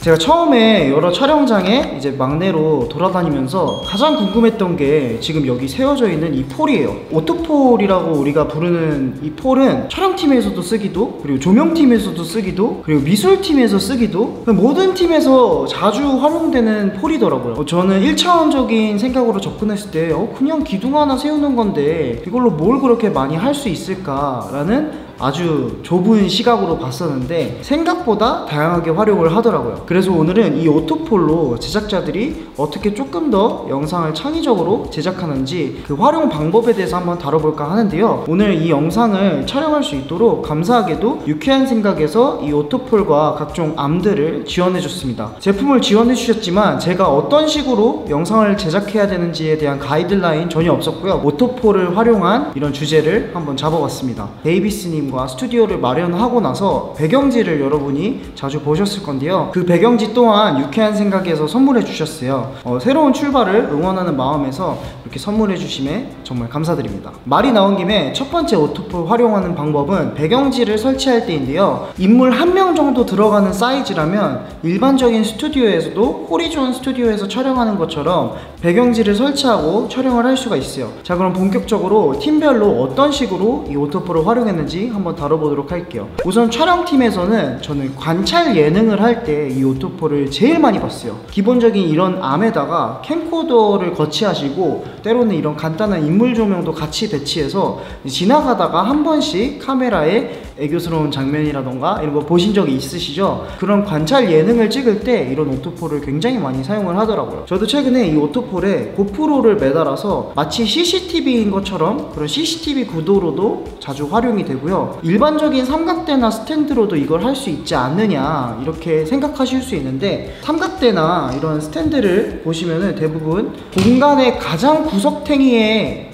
제가 처음에 여러 촬영장에 이제 막내로 돌아다니면서 가장 궁금했던 게 지금 여기 세워져 있는 이 폴이에요. 오토폴이라고 우리가 부르는 이 폴은 촬영팀에서도 쓰기도, 그리고 조명팀에서도 쓰기도, 그리고 미술팀에서 쓰기도, 모든 팀에서 자주 활용되는 폴이더라고요. 저는 1차원적인 생각으로 접근했을 때 그냥 기둥 하나 세우는 건데 이걸로 뭘 그렇게 많이 할 수 있을까라는 아주 좁은 시각으로 봤었는데 생각보다 다양하게 활용을 하더라고요. 그래서 오늘은 이 오토폴로 제작자들이 어떻게 조금 더 영상을 창의적으로 제작하는지 그 활용 방법에 대해서 한번 다뤄볼까 하는데요. 오늘 이 영상을 촬영할 수 있도록 감사하게도 유쾌한 생각에서 이 오토폴과 각종 암들을 지원해 줬습니다. 제품을 지원해 주셨지만 제가 어떤 식으로 영상을 제작해야 되는지에 대한 가이드라인 전혀 없었고요. 오토폴을 활용한 이런 주제를 한번 잡아봤습니다. 데이비스님 스튜디오를 마련하고 나서 배경지를 여러분이 자주 보셨을 건데요. 그 배경지 또한 유쾌한 생각에서 선물해 주셨어요. 새로운 출발을 응원하는 마음에서 이렇게 선물해 주심에 정말 감사드립니다. 말이 나온 김에 첫 번째 오토폴 활용하는 방법은 배경지를 설치할 때인데요. 인물 한 명 정도 들어가는 사이즈라면 일반적인 스튜디오에서도 호리존 스튜디오에서 촬영하는 것처럼 배경지를 설치하고 촬영을 할 수가 있어요. 자, 그럼 본격적으로 팀별로 어떤 식으로 이 오토폴을 활용했는지 한번 다뤄보도록 할게요. 우선 촬영팀에서는 저는 관찰 예능을 할 때 이 오토폴을 제일 많이 봤어요. 기본적인 이런 암에다가 캠코더를 거치하시고 때로는 이런 간단한 인물 조명도 같이 배치해서 지나가다가 한 번씩 카메라에 애교스러운 장면이라던가 이런 거 보신 적이 있으시죠? 그런 관찰 예능을 찍을 때 이런 오토폴을 굉장히 많이 사용을 하더라고요. 저도 최근에 이 오토폴에 고프로를 매달아서 마치 CCTV인 것처럼 그런 CCTV 구도로도 자주 활용이 되고요. 일반적인 삼각대나 스탠드로도 이걸 할 수 있지 않느냐 이렇게 생각하실 수 있는데, 삼각대나 이런 스탠드를 보시면은 대부분 공간의 가장 구석탱이가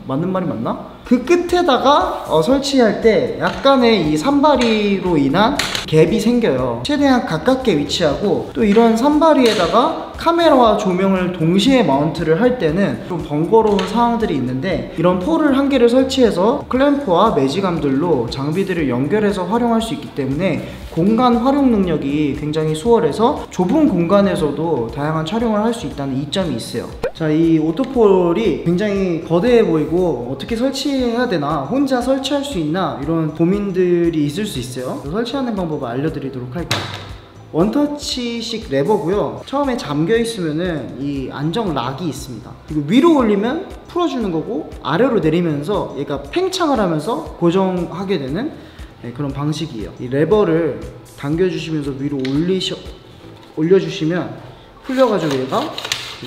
맞는 말이 맞나? 그 끝에다가 설치할 때 약간의 이 산발이로 인한 갭이 생겨요. 최대한 가깝게 위치하고, 또 이런 산발이에다가 카메라와 조명을 동시에 마운트를 할 때는 좀 번거로운 상황들이 있는데, 이런 폴을 한 개를 설치해서 클램프와 매직암들로 장비들을 연결해서 활용할 수 있기 때문에 공간 활용 능력이 굉장히 수월해서 좁은 공간에서도 다양한 촬영을 할 수 있다는 이점이 있어요. 자, 이 오토폴이 굉장히 거대해 보이고 어떻게 설치해야 되나, 혼자 설치할 수 있나, 이런 고민들이 있을 수 있어요. 설치하는 방법을 알려드리도록 할게요. 원터치식 레버고요. 처음에 잠겨 있으면은 이 안정 락이 있습니다. 그리고 위로 올리면 풀어주는 거고, 아래로 내리면서 얘가 팽창을 하면서 고정하게 되는 그런 방식이에요. 이 레버를 당겨주시면서 위로 올려주시면 풀려가지고 얘가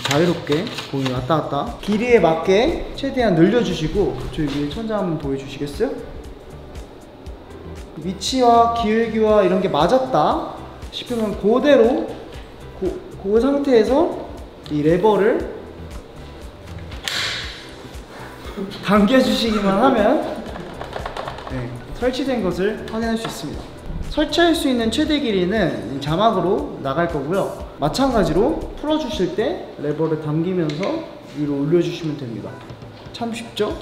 자유롭게 공이 왔다 갔다, 길이에 맞게 최대한 늘려주시고, 저 위에 천장 한번 보여주시겠어요? 위치와 기울기와 이런 게 맞았다 싶으면 그대로 그 상태에서 이 레버를 당겨주시기만 하면 설치된 것을 확인할 수 있습니다. 설치할 수 있는 최대 길이는 자막으로 나갈 거고요. 마찬가지로 풀어주실 때 레버를 당기면서 위로 올려주시면 됩니다. 참 쉽죠?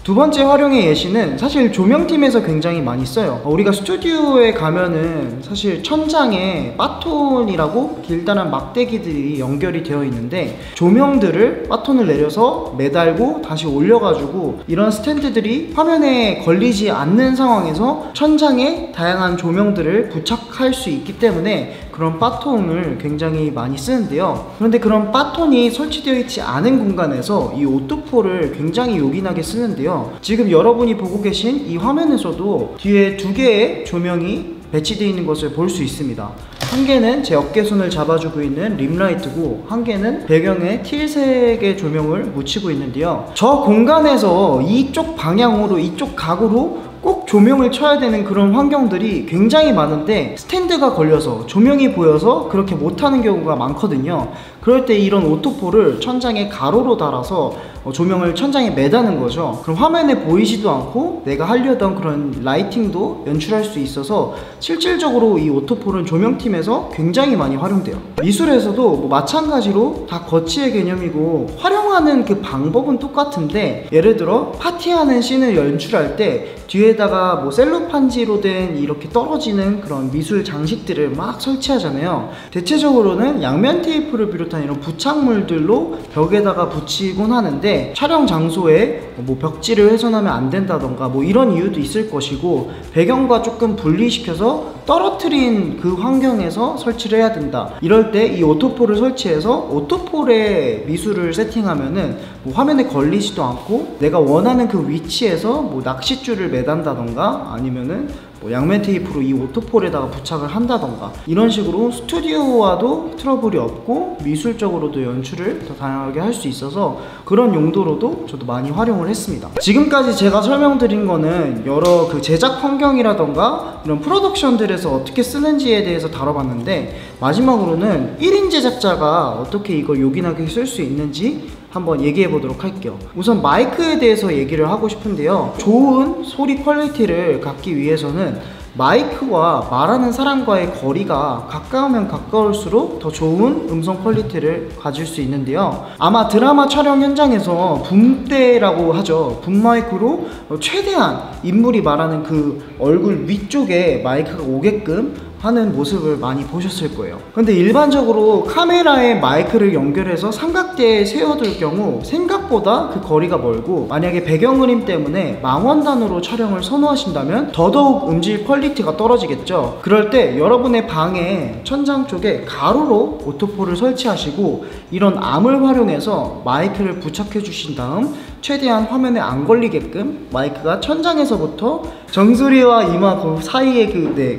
두 번째 활용의 예시는 사실 조명팀에서 굉장히 많이 써요. 우리가 스튜디오에 가면은 사실 천장에 바톤이라고 길다란 막대기들이 연결이 되어 있는데, 조명들을 바톤을 내려서 매달고 다시 올려가지고 이런 스탠드들이 화면에 걸리지 않는 상황에서 천장에 다양한 조명들을 부착할 수 있기 때문에 그런 바톤을 굉장히 많이 쓰는데요. 그런데 그런 바톤이 설치되어 있지 않은 공간에서 이 오토폴을 굉장히 요긴하게 쓰는데요. 지금 여러분이 보고 계신 이 화면에서도 뒤에 두 개의 조명이 배치되어 있는 것을 볼 수 있습니다. 한 개는 제 어깨선을 잡아주고 있는 림라이트고, 한 개는 배경에 틸색의 조명을 묻히고 있는데요. 저 공간에서 이쪽 방향으로, 이쪽 각으로 꼭 조명을 쳐야 되는 그런 환경들이 굉장히 많은데, 스탠드가 걸려서 조명이 보여서 그렇게 못하는 경우가 많거든요. 그럴 때 이런 오토폴을 천장에 가로로 달아서 조명을 천장에 매다는 거죠. 그럼 화면에 보이지도 않고 내가 하려던 그런 라이팅도 연출할 수 있어서 실질적으로 이 오토폴은 조명팀에서 굉장히 많이 활용돼요. 미술에서도 마찬가지로 다 거치의 개념이고 활용하는 그 방법은 똑같은데, 예를 들어 파티하는 씬을 연출할 때 뒤에다가 셀로판지로 된 이렇게 떨어지는 그런 미술 장식들을 막 설치하잖아요. 대체적으로는 양면 테이프를 비롯한 이런 부착물들로 벽에다가 붙이곤 하는데, 촬영 장소에 벽지를 훼손하면 안 된다던가 이런 이유도 있을 것이고, 배경과 조금 분리시켜서 떨어뜨린 그 환경에서 설치를 해야 된다. 이럴 때 이 오토폴을 설치해서 오토폴에 미술을 세팅하면은 화면에 걸리지도 않고 내가 원하는 그 위치에서 낚싯줄을 매단다던가 아니면은 양면 테이프로 이 오토폴에다가 부착을 한다던가, 이런 식으로 스튜디오와도 트러블이 없고 미술적으로도 연출을 더 다양하게 할 수 있어서 그런 용도로도 저도 많이 활용을 했습니다. 지금까지 제가 설명드린 거는 여러 그 제작 환경이라던가 이런 프로덕션들에서 어떻게 쓰는지에 대해서 다뤄봤는데, 마지막으로는 1인 제작자가 어떻게 이걸 요긴하게 쓸 수 있는지 한번 얘기해 보도록 할게요. 우선 마이크에 대해서 얘기를 하고 싶은데요, 좋은 소리 퀄리티를 갖기 위해서는 마이크와 말하는 사람과의 거리가 가까우면 가까울수록 더 좋은 음성 퀄리티를 가질 수 있는데요, 아마 드라마 촬영 현장에서 붐대라고 하죠. 붐마이크로 최대한 인물이 말하는 그 얼굴 위쪽에 마이크가 오게끔 하는 모습을 많이 보셨을 거예요. 근데 일반적으로 카메라에 마이크를 연결해서 삼각대에 세워둘 경우 생각보다 그 거리가 멀고, 만약에 배경그림 때문에 망원단으로 촬영을 선호하신다면 더더욱 음질 퀄리티가 떨어지겠죠. 그럴 때 여러분의 방에 천장 쪽에 가로로 오토폴을 설치하시고 이런 암을 활용해서 마이크를 부착해 주신 다음 최대한 화면에 안 걸리게끔 마이크가 천장에서부터 정수리와 이마 그 사이에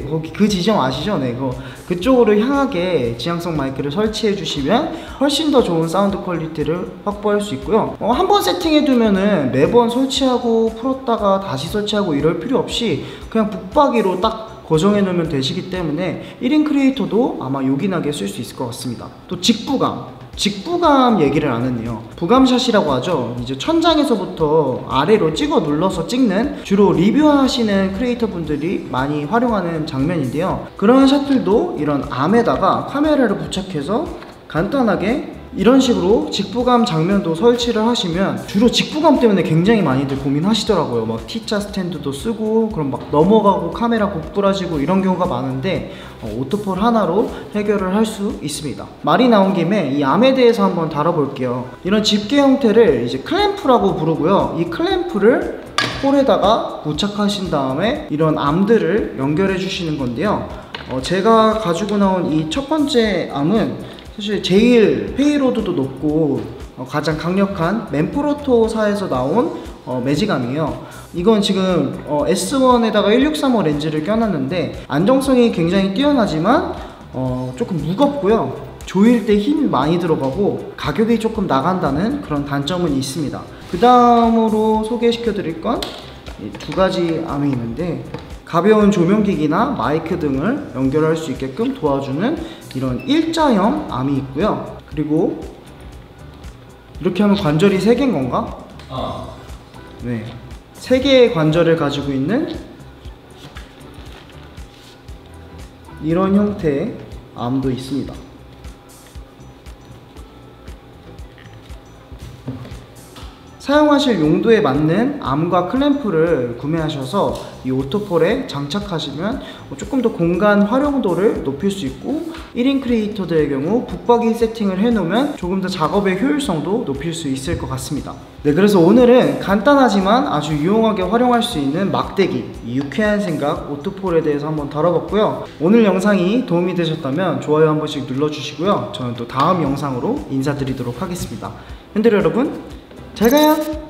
거기 그 지점 아시죠? 그쪽으로 향하게 지향성 마이크를 설치해 주시면 훨씬 더 좋은 사운드 퀄리티를 확보할 수 있고요. 한번 세팅해 두면은 매번 설치하고 풀었다가 다시 설치하고 이럴 필요 없이 그냥 붙박이로 딱 고정해 놓으면 되시기 때문에 1인 크리에이터도 아마 요긴하게 쓸 수 있을 것 같습니다. 또 직부감 얘기를 안 했네요. 부감샷이라고 하죠. 이제 천장에서부터 아래로 찍어 눌러서 찍는, 주로 리뷰하시는 크리에이터 분들이 많이 활용하는 장면인데요, 그런 샷들도 이런 암에다가 카메라를 부착해서 간단하게 이런 식으로 직부감 장면도 설치를 하시면, 주로 직부감 때문에 굉장히 많이들 고민하시더라고요. T자 스탠드도 쓰고 그럼 넘어가고 카메라 고꾸라지고 이런 경우가 많은데 오토폴 하나로 해결을 할 수 있습니다. 말이 나온 김에 이 암에 대해서 한번 다뤄볼게요. 이런 집게 형태를 이제 클램프라고 부르고요, 이 클램프를 폴에다가 부착하신 다음에 이런 암들을 연결해 주시는 건데요, 제가 가지고 나온 이 첫 번째 암은 사실 제일 회의로드도 높고 가장 강력한 맨프로토사에서 나온 매직암이에요. 이건 지금 S1에다가 1635 렌즈를 껴놨는데 안정성이 굉장히 뛰어나지만 조금 무겁고요, 조일 때 힘이 많이 들어가고 가격이 조금 나간다는 그런 단점은 있습니다. 그 다음으로 소개시켜 드릴 건 두 가지 암이 있는데, 가벼운 조명기기나 마이크 등을 연결할 수 있게끔 도와주는 이런 일자형 암이 있고요, 그리고 이렇게 하면 관절이 3개인 건가? 네, 3개의 관절을 가지고 있는 이런 형태의 암도 있습니다. 사용하실 용도에 맞는 암과 클램프를 구매하셔서 이 오토폴에 장착하시면 조금 더 공간 활용도를 높일 수 있고, 1인 크리에이터들의 경우 붙박이 세팅을 해놓으면 조금 더 작업의 효율성도 높일 수 있을 것 같습니다. 네, 그래서 오늘은 간단하지만 아주 유용하게 활용할 수 있는 막대기, 이 유쾌한 생각 오토폴에 대해서 한번 다뤄봤고요. 오늘 영상이 도움이 되셨다면 좋아요 한 번씩 눌러주시고요. 저는 또 다음 영상으로 인사드리도록 하겠습니다. 팬들 여러분, 잘 가요!